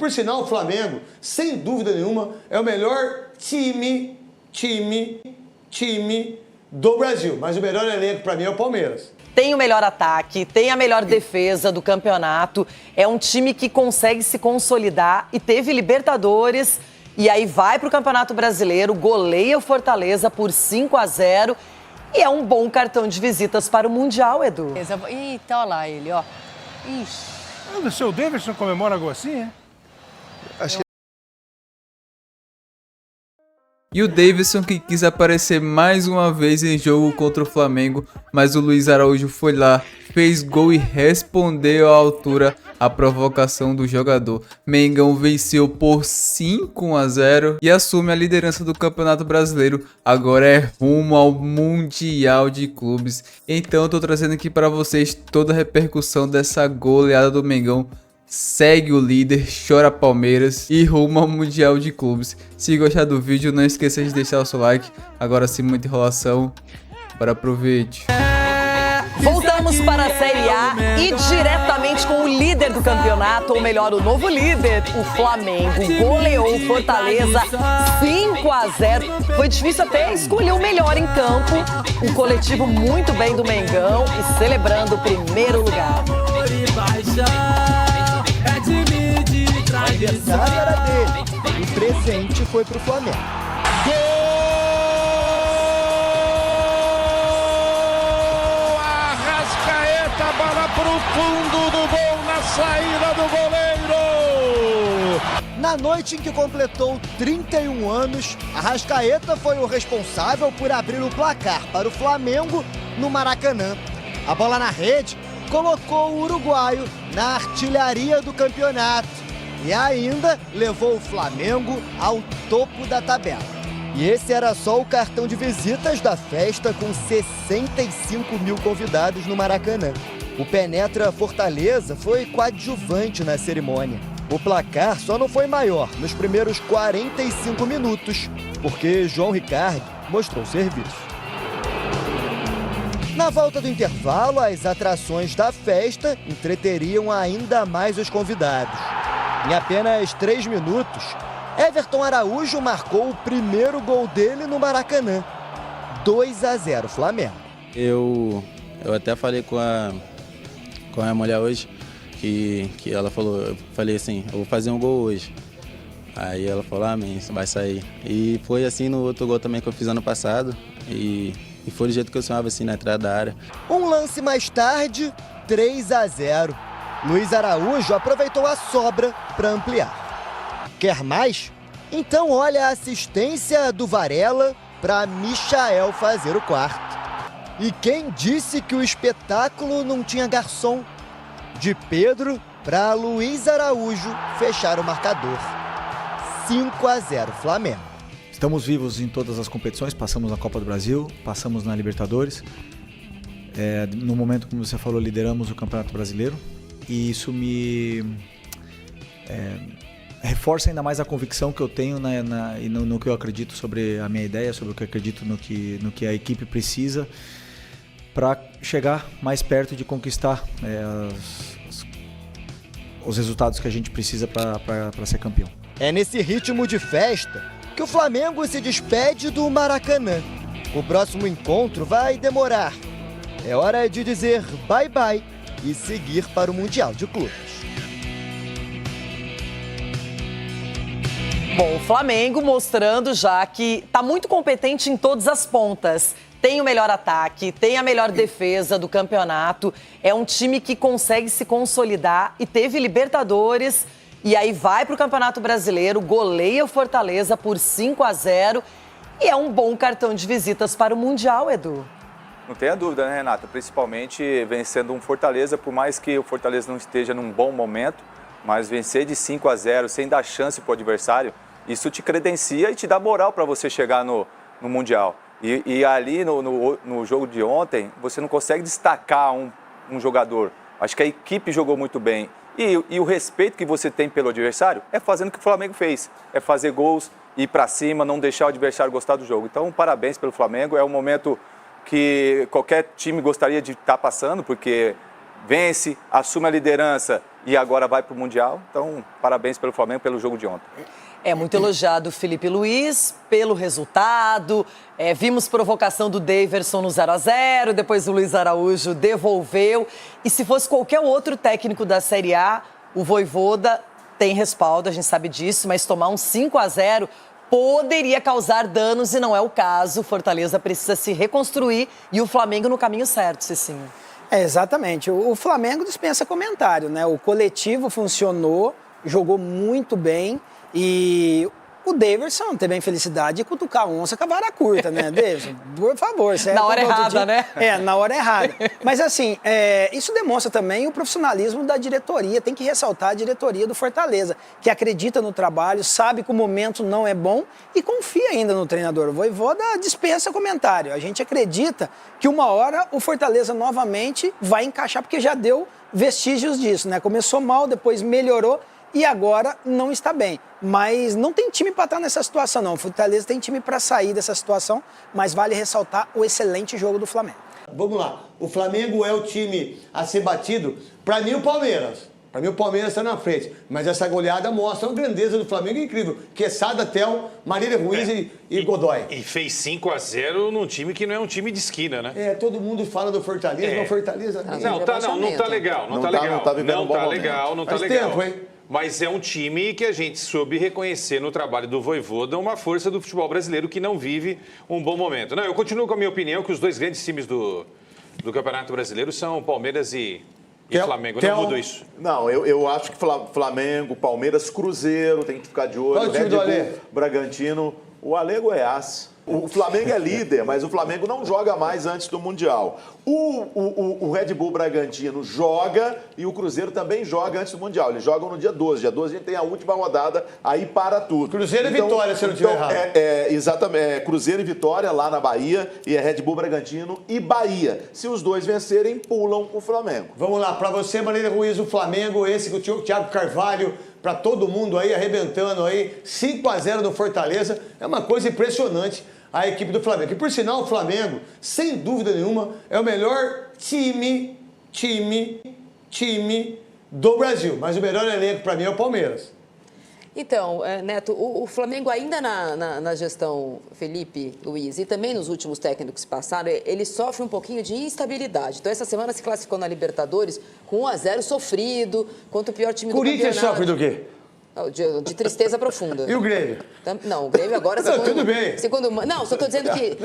Por sinal, o Flamengo, sem dúvida nenhuma, é o melhor time do Brasil. Mas o melhor elenco, para mim, é o Palmeiras. Tem o melhor ataque, tem a melhor defesa do campeonato. É um time que consegue se consolidar e teve Libertadores. E aí vai para o Campeonato Brasileiro, goleia o Fortaleza por 5-0. E é um bom cartão de visitas para o Mundial, Edu. Eita, olha lá ele, ó. Ixi. O seu Davidson comemora gol assim, é? E o Davidson que quis aparecer mais uma vez em jogo contra o Flamengo, mas o Luiz Araújo foi lá, fez gol e respondeu à altura a provocação do jogador. Mengão venceu por 5-0 e assume a liderança do Campeonato Brasileiro. Agora é rumo ao Mundial de Clubes. Então eu tô trazendo aqui para vocês toda a repercussão dessa goleada do Mengão. Segue o líder, chora Palmeiras e rumo ao Mundial de Clubes. Se gostar do vídeo, não esqueça de deixar o seu like. Agora sem muita enrolação, bora pro vídeo. Voltamos para a Série A e diretamente com o líder do campeonato, ou melhor, o novo líder, o Flamengo. Goleou o Fortaleza 5-0. Foi difícil até escolher o melhor em campo. Um coletivo muito bem do Mengão e celebrando o primeiro lugar. O aniversário era dele, o presente foi pro Flamengo. Gol! Arrascaeta, bola pro fundo do gol na saída do goleiro! Na noite em que completou 31 anos, Arrascaeta foi o responsável por abrir o placar para o Flamengo no Maracanã. A bola na rede colocou o uruguaio na artilharia do campeonato e ainda levou o Flamengo ao topo da tabela. E esse era só o cartão de visitas da festa com 65 mil convidados no Maracanã. O Penetra Fortaleza foi coadjuvante na cerimônia. O placar só não foi maior nos primeiros 45 minutos, porque João Ricardo mostrou serviço. Na volta do intervalo, as atrações da festa entreteriam ainda mais os convidados. Em apenas 3 minutos, Everton Araújo marcou o primeiro gol dele no Maracanã. 2-0 Flamengo. Eu até falei com a minha mulher hoje, que ela falou, eu falei assim, eu vou fazer um gol hoje. Aí ela falou, amém, vai sair. E foi assim no outro gol também que eu fiz ano passado. E foi do jeito que eu sonhava, assim, na entrada da área. Um lance mais tarde, 3-0. Luiz Araújo aproveitou a sobra para ampliar. Quer mais? Então olha a assistência do Varela para Michael fazer o quarto. E quem disse que o espetáculo não tinha garçom? De Pedro para Luiz Araújo fechar o marcador. 5-0 Flamengo. Estamos vivos em todas as competições, passamos na Copa do Brasil, passamos na Libertadores. No momento, como você falou, lideramos o Campeonato Brasileiro. E isso me reforça ainda mais a convicção que eu tenho no que eu acredito sobre a minha ideia, sobre o que eu acredito no que a equipe precisa para chegar mais perto de conquistar os resultados que a gente precisa para ser campeão. É nesse ritmo de festa que o Flamengo se despede do Maracanã. O próximo encontro vai demorar. É hora de dizer bye-bye e seguir para o Mundial de Clubes. Bom, o Flamengo mostrando já que está muito competente em todas as pontas. Tem o melhor ataque, tem a melhor defesa do campeonato. É um time que consegue se consolidar e teve Libertadores. E aí vai para o Campeonato Brasileiro, goleia o Fortaleza por 5-0. E é um bom cartão de visitas para o Mundial, Edu. Não tenha dúvida, né, Renata? Principalmente vencendo um Fortaleza, por mais que o Fortaleza não esteja num bom momento, mas vencer de 5-0 sem dar chance para o adversário, isso te credencia e te dá moral para você chegar no Mundial. E ali no jogo de ontem, você não consegue destacar um jogador. Acho que a equipe jogou muito bem. E o respeito que você tem pelo adversário é fazendo o que o Flamengo fez. É fazer gols, ir para cima, não deixar o adversário gostar do jogo. Então, parabéns pelo Flamengo. É um momento que qualquer time gostaria de estar passando, porque vence, assume a liderança e agora vai para o Mundial. Então, parabéns pelo Flamengo pelo jogo de ontem. É muito elogiado o Felipe Luiz pelo resultado. Vimos provocação do Daverson no 0-0, depois o Luiz Araújo devolveu. E se fosse qualquer outro técnico da Série A, o Vojvoda tem respaldo, a gente sabe disso, mas tomar um 5-0 poderia causar danos e não é o caso. Fortaleza precisa se reconstruir e o Flamengo no caminho certo, Cicinho. Exatamente. O Flamengo dispensa comentário, né? O coletivo funcionou, jogou muito bem e o Daverson teve a infelicidade de cutucar a onça com a vara curta, né, Daverson? Por favor. Na hora errada, né? Na hora errada. Mas assim, isso demonstra também o profissionalismo da diretoria. Tem que ressaltar a diretoria do Fortaleza, que acredita no trabalho, sabe que o momento não é bom e confia ainda no treinador. O Vojvoda dispensa comentário. A gente acredita que uma hora o Fortaleza novamente vai encaixar, porque já deu vestígios disso, né? Começou mal, depois melhorou e agora não está bem. Mas não tem time para estar nessa situação, não. O Fortaleza tem time para sair dessa situação, mas vale ressaltar o excelente jogo do Flamengo. Vamos lá. O Flamengo é o time a ser batido. Para mim, o Palmeiras. Para mim, o Palmeiras está na frente. Mas essa goleada mostra a grandeza do Flamengo incrível. Quesada, Tel, Marília Ruiz e Godoy. E fez 5-0 num time que não é um time de esquina, né? Todo mundo fala do Fortaleza, mas o Fortaleza... Não tá legal. Não tá legal. Faz tempo, hein? Mas é um time que a gente soube reconhecer no trabalho do Vojvoda uma força do futebol brasileiro que não vive um bom momento. Não, eu continuo com a minha opinião que os dois grandes times do Campeonato Brasileiro são Palmeiras e Flamengo. Eu não mudo isso. Não, eu acho que Flamengo, Palmeiras, Cruzeiro, tem que ficar de olho. Qual o time do Ale? Bragantino, o Ale Goiás. O Flamengo é líder, mas o Flamengo não joga mais antes do Mundial. O Red Bull Bragantino joga e o Cruzeiro também joga antes do Mundial. Eles jogam no dia 12. Dia 12 a gente tem a última rodada, aí para tudo. Cruzeiro e Vitória, se eu não estiver errado. Exatamente. Cruzeiro e Vitória lá na Bahia e é Red Bull Bragantino e Bahia. Se os dois vencerem, pulam o Flamengo. Vamos lá, para você, Marília Ruiz, o Flamengo, esse com o Thiago Carvalho, para todo mundo aí, arrebentando aí, 5-0 no Fortaleza. É uma coisa impressionante a equipe do Flamengo. E por sinal, o Flamengo, sem dúvida nenhuma, é o melhor time do Brasil. Mas o melhor elenco para mim é o Palmeiras. Então, Neto, o Flamengo ainda na gestão Felipe Luiz e também nos últimos técnicos que passaram, ele sofre um pouquinho de instabilidade. Então, essa semana se classificou na Libertadores com 1-0 sofrido, contra o pior time do campeonato. Corinthians sofre do quê? De tristeza profunda. E o Grêmio? Não, o Grêmio agora... Não, tudo bem. Não, só estou dizendo que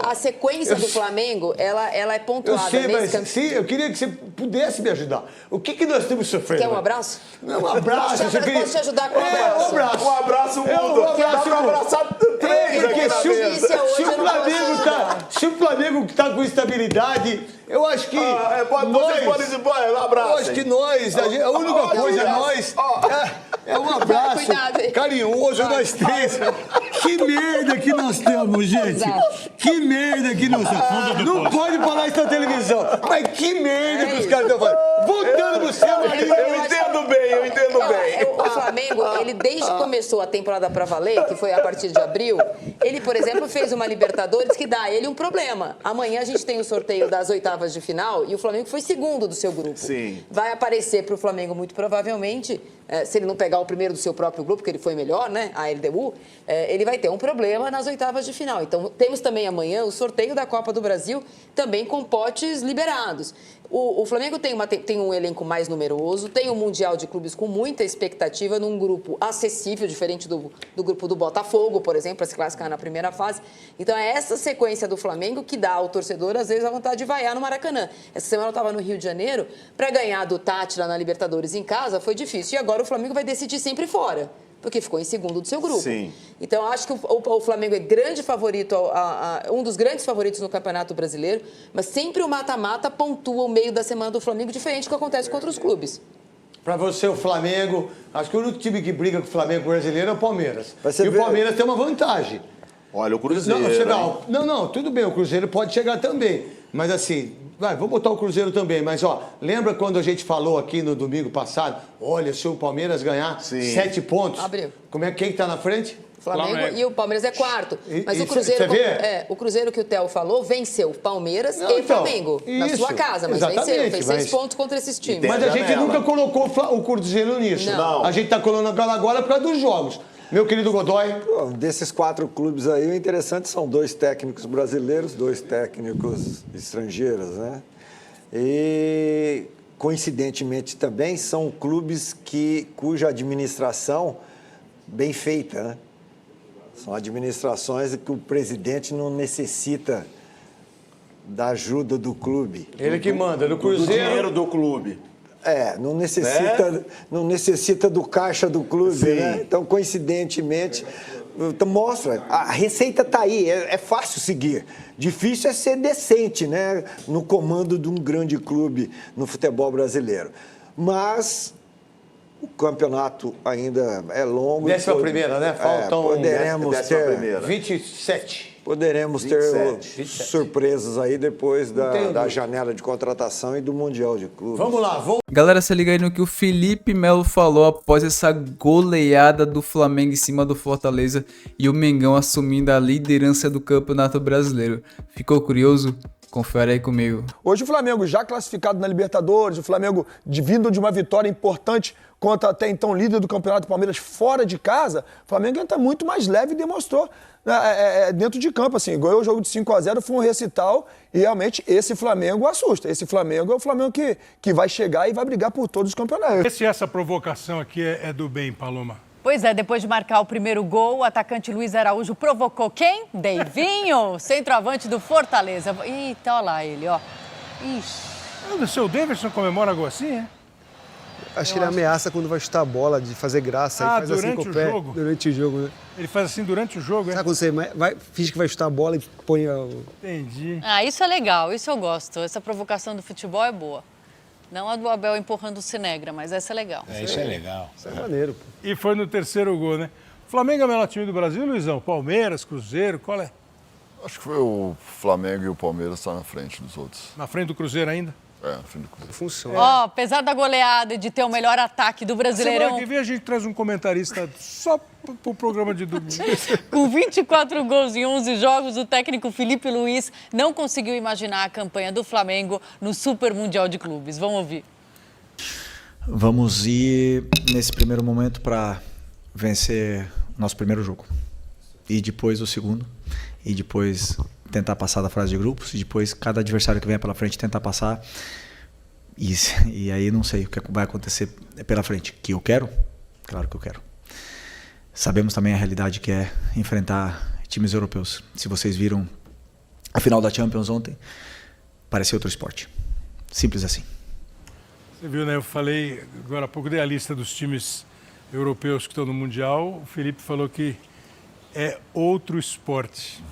a sequência do Flamengo, ela é pontuada. Eu sei, mas sim, eu queria que você pudesse me ajudar. O que nós estamos sofrendo? Quer um abraço? Não, um abraço. Posso te ajudar com um abraço? Um abraço. Um abraço mudo. Dá pra abraçar três aqui na mesa. Se o Flamengo está com estabilidade, eu acho que vocês podem abraço. Eu acho que nós, a única coisa, nós... É um abraço carinhoso, nós três. Que merda que nós temos, gente. Que merda que nós temos. Não pode falar isso na televisão. Mas que merda que os caras estão falando. Voltando pro céu, eu entendo bem. O Flamengo, ele desde que começou a temporada pra valer, que foi a partir de abril, ele, por exemplo, fez uma Libertadores que dá a ele um problema. Amanhã a gente tem o sorteio das oitavas de final e o Flamengo foi segundo do seu grupo. Sim. Vai aparecer pro Flamengo muito provavelmente, se ele não pegar o primeiro do seu próprio grupo, que ele foi melhor, né, a LDU, ele vai ter um problema nas oitavas de final. Então, temos também amanhã o sorteio da Copa do Brasil, também com potes liberados. O Flamengo tem um elenco mais numeroso, tem um Mundial de Clubes com muita expectativa, num grupo acessível, diferente do grupo do Botafogo, por exemplo, para se classificar na primeira fase. Então, é essa sequência do Flamengo que dá ao torcedor, às vezes, a vontade de vaiar no Maracanã. Essa semana eu estava no Rio de Janeiro, para ganhar do Tátira na Libertadores em casa foi difícil. E agora o Flamengo vai decidir sempre fora, porque ficou em segundo do seu grupo. Sim. Então, acho que o Flamengo é grande favorito, um dos grandes favoritos no Campeonato Brasileiro, mas sempre o mata-mata pontua o meio da semana do Flamengo, diferente do que acontece com outros clubes. Para você, o Flamengo, acho que o único time que briga com o Flamengo brasileiro é o Palmeiras. E o Palmeiras tem uma vantagem. Olha, o Cruzeiro... Não, tudo bem, o Cruzeiro pode chegar também. Mas assim, vamos botar o Cruzeiro também. Mas, lembra quando a gente falou aqui no domingo passado? Olha, se o Palmeiras ganhar 7 pontos, Abriu. Quem está na frente? Flamengo e o Palmeiras é quarto. Mas o Isso, Cruzeiro, você vê? o Cruzeiro que o Theo falou, venceu o Palmeiras Não, e o então, Flamengo na isso, sua casa, mas exatamente, venceu, fez 6 mas- pontos contra esses times. Mas a gente janela. nunca colocou o Cruzeiro nisso. Não. A gente tá colocando agora por causa dos jogos. Meu querido Godoy. Bom, desses 4 clubes aí, o interessante são 2 técnicos brasileiros, 2 técnicos estrangeiros, né? E, coincidentemente também, são clubes cuja administração bem feita, né? São administrações que o presidente não necessita da ajuda do clube. Ele que manda, do Do Cruzeiro. dinheiro do clube. Não necessita do caixa do clube, né? Então, coincidentemente, mostra, a receita está aí, é fácil seguir. Difícil é ser decente, né? No comando de um grande clube no futebol brasileiro. Mas o campeonato ainda é longo. 11ª, né? Faltam poderemos ter 27. Poderemos ter 27. surpresas aí depois da janela de contratação e do Mundial de Clubes. Vamos lá, Galera, se liga aí no que o Felipe Melo falou após essa goleada do Flamengo em cima do Fortaleza e o Mengão assumindo a liderança do Campeonato Brasileiro. Ficou curioso? Confere aí comigo. Hoje o Flamengo já classificado na Libertadores, o Flamengo vindo de uma vitória importante contra até então líder do Campeonato Palmeiras fora de casa, o Flamengo entra muito mais leve e demonstrou dentro de campo, assim, ganhou o jogo de 5-0, foi um recital e realmente esse Flamengo assusta. Esse Flamengo é o Flamengo que vai chegar e vai brigar por todos os campeonatos. Se essa provocação aqui é do bem, Paloma. Pois é, depois de marcar o primeiro gol, o atacante Luiz Araújo provocou quem? Deivinho, centroavante do Fortaleza. Eita, olha lá ele, ó. Ixi. O seu Davidson comemora gol assim, é? Acho que ele ameaça quando vai chutar a bola, de fazer graça. Ah, faz assim com o pé. jogo? Durante o jogo, né? Ele faz assim durante o jogo, é? Sabe quando você finge que vai chutar a bola e põe o... Entendi. Ah, isso é legal, isso eu gosto. Essa provocação do futebol é boa. Não a do Abel empurrando o Cinegra, mas essa é legal. Isso é legal. Isso é maneiro, pô. E foi no terceiro gol, né? O Flamengo é o melhor time do Brasil, Luizão? Palmeiras, Cruzeiro, qual é? Acho que foi o Flamengo e o Palmeiras estão na frente dos outros. Na frente do Cruzeiro ainda? É, na frente do Cruzeiro. Funciona. Ó, apesar da goleada e de ter o melhor ataque do Brasileirão... Semana que vem a gente traz um comentarista só pro programa de domingo. Com 24 gols em 11 jogos, o técnico Felipe Luiz não conseguiu imaginar a campanha do Flamengo no Super Mundial de Clubes. Vamos ouvir. Vamos ir nesse primeiro momento para vencer nosso primeiro jogo. E depois o segundo. E depois tentar passar da fase de grupos. E depois cada adversário que venha pela frente tentar passar. E aí não sei o que vai acontecer pela frente. Que eu quero? Claro que eu quero. Sabemos também a realidade que é enfrentar times europeus. Se vocês viram a final da Champions ontem, parecia outro esporte. Simples assim. Você viu, né? Eu falei agora há pouco, dei a lista dos times europeus que estão no Mundial. O Felipe falou que é outro esporte.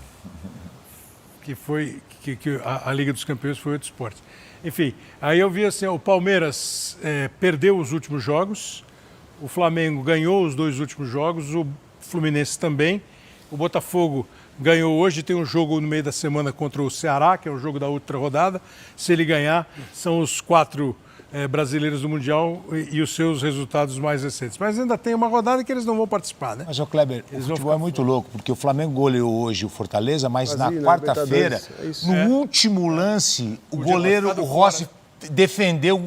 Que a Liga dos Campeões foi outro esporte. Enfim, aí eu vi assim, o Palmeiras perdeu os últimos jogos, o Flamengo ganhou os 2 últimos jogos, o Fluminense também, o Botafogo ganhou hoje, tem um jogo no meio da semana contra o Ceará, que é o jogo da outra rodada. Se ele ganhar, são os 4 brasileiros do Mundial e os seus resultados mais recentes. Mas ainda tem uma rodada que eles não vão participar, né? Mas, ô Kleber, o futebol é muito louco, porque o Flamengo goleou hoje o Fortaleza, mas na Vazio, quarta-feira, Libertadores, no último lance, o goleiro, o Rossi, defendeu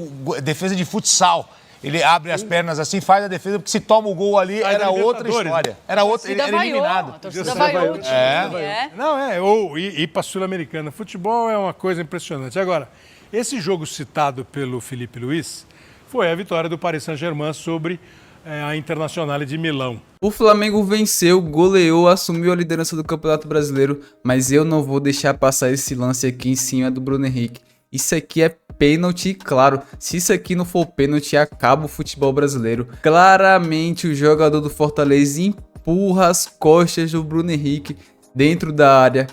defesa de futsal. Ele abre as pernas assim, faz a defesa, porque se toma o gol ali, era outra história. Era outra, ele era eliminado. A torcida vaiou o time. Não, ir para a Sul-Americana. Futebol é uma coisa impressionante. Agora, esse jogo citado pelo Felipe Luiz foi a vitória do Paris Saint-Germain sobre a Internazionale de Milão. O Flamengo venceu, goleou, assumiu a liderança do Campeonato Brasileiro, mas eu não vou deixar passar esse lance aqui em cima do Bruno Henrique. Isso aqui é pênalti, claro. Se isso aqui não for pênalti, acaba o futebol brasileiro. Claramente o jogador do Fortaleza empurra as costas do Bruno Henrique dentro da área.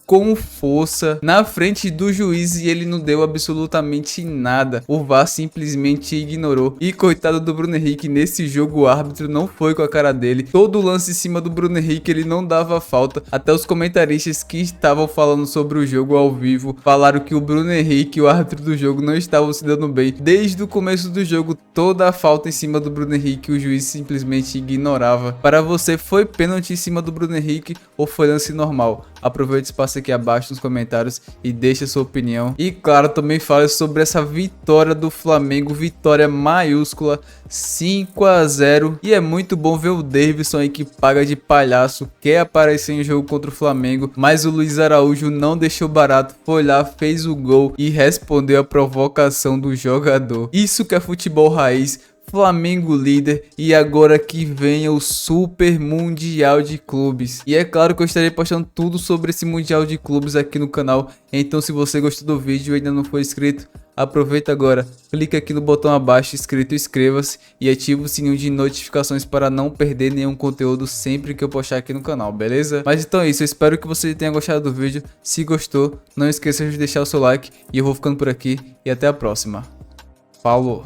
com força na frente do juiz e ele não deu absolutamente nada. O VAR simplesmente ignorou. E coitado do Bruno Henrique, nesse jogo o árbitro não foi com a cara dele. Todo lance em cima do Bruno Henrique ele não dava falta. Até os comentaristas que estavam falando sobre o jogo ao vivo falaram que o Bruno Henrique, o árbitro do jogo, não estavam se dando bem. Desde o começo do jogo, toda a falta em cima do Bruno Henrique o juiz simplesmente ignorava. Para você, foi pênalti em cima do Bruno Henrique ou foi lance normal? Aproveite o espaço aqui abaixo nos comentários e deixe a sua opinião. E claro, também fale sobre essa vitória do Flamengo, vitória maiúscula, 5-0. E é muito bom ver o Davidson aí que paga de palhaço, quer aparecer em jogo contra o Flamengo, mas o Luiz Araújo não deixou barato, foi lá, fez o gol e respondeu a provocação do jogador. Isso que é futebol raiz. Flamengo líder e agora que venha o Super Mundial de Clubes. E é claro que eu estarei postando tudo sobre esse Mundial de Clubes aqui no canal. Então se você gostou do vídeo e ainda não for inscrito, aproveita agora, clica aqui no botão abaixo escrito inscreva-se e ativa o sininho de notificações para não perder nenhum conteúdo sempre que eu postar aqui no canal, beleza? Mas então é isso, eu espero que você tenha gostado do vídeo. Se gostou, não esqueça de deixar o seu like e eu vou ficando por aqui e até a próxima. Falou!